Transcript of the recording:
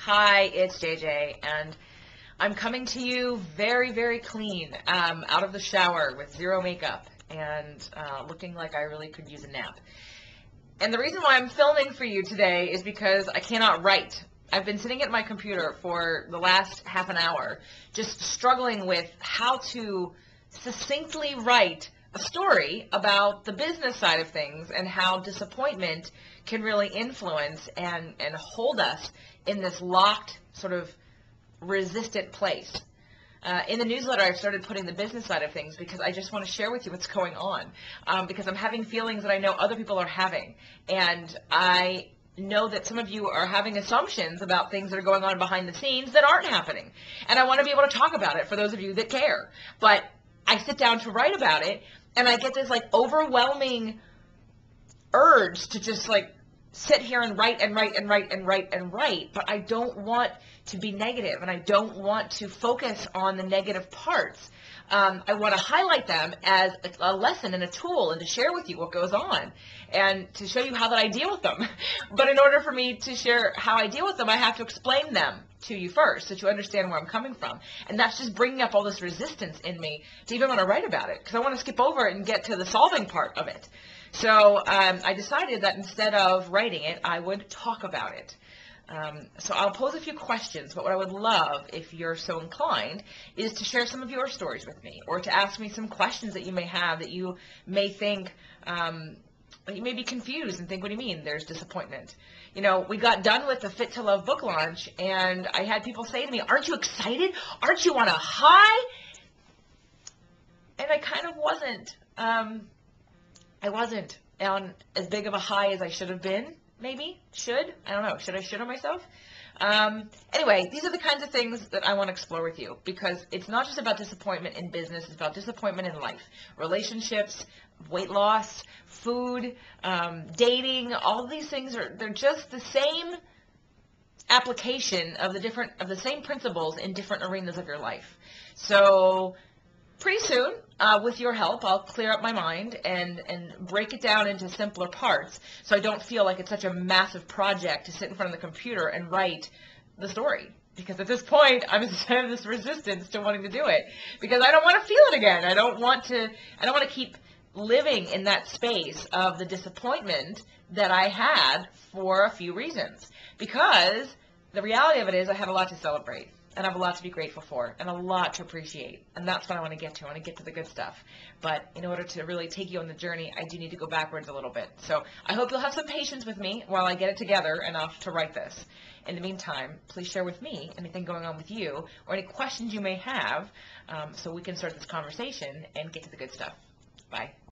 Hi, it's JJ, and I'm coming to you very, very clean, out of the shower with zero makeup and looking like I really could use a nap. And the reason why I'm filming for you today is because I cannot write. I've been sitting at my computer for the last half an hour just struggling with how to succinctly write a story about the business side of things and how disappointment can really influence and hold us in this locked, sort of resistant place. In the newsletter, I've started putting the business side of things because I just want to share with you what's going on, because I'm having feelings that I know other people are having, and I know that some of you are having assumptions about things that are going on behind the scenes that aren't happening, and I want to be able to talk about it for those of you that care. But I sit down to write about it, and I get this like overwhelming urge to just like sit here and write and write and write and write and write, but I don't want to be negative, and I don't want to focus on the negative parts. I want to highlight them as a lesson and a tool, and to share with you what goes on and to show you how that I deal with them. But in order for me to share how I deal with them, I have to explain them to you first so that you understand where I'm coming from. And that's just bringing up all this resistance in me to even want to write about it, because I want to skip over it and get to the solving part of it. So I decided that instead of writing it, I would talk about it. So I'll pose a few questions, but what I would love, if you're so inclined, is to share some of your stories with me, or to ask me some questions that you may have that you may think, that you may be confused and think, what do you mean there's disappointment? You know, we got done with the Fit to Love book launch, and I had people say to me, aren't you excited? Aren't you on a high? And I kind of wasn't. I wasn't on as big of a high as I should have been. Maybe? Should? I don't know. Should I shit on myself? Anyway, these are the kinds of things that I want to explore with you, because it's not just about disappointment in business, it's about disappointment in life. Relationships, weight loss, food, dating, all of these things they're just the same application of the same principles in different arenas of your life. So pretty soon, with your help, I'll clear up my mind and break it down into simpler parts so I don't feel like it's such a massive project to sit in front of the computer and write the story. Because at this point, I'm in this resistance to wanting to do it, because I don't want to feel it again. I don't want to keep living in that space of the disappointment that I had for a few reasons. Because the reality of it is I have a lot to celebrate, and I have a lot to be grateful for, and a lot to appreciate. And that's what I want to get to. I want to get to the good stuff. But in order to really take you on the journey, I do need to go backwards a little bit. So I hope you'll have some patience with me while I get it together enough to write this. In the meantime, please share with me anything going on with you, or any questions you may have, so we can start this conversation and get to the good stuff. Bye.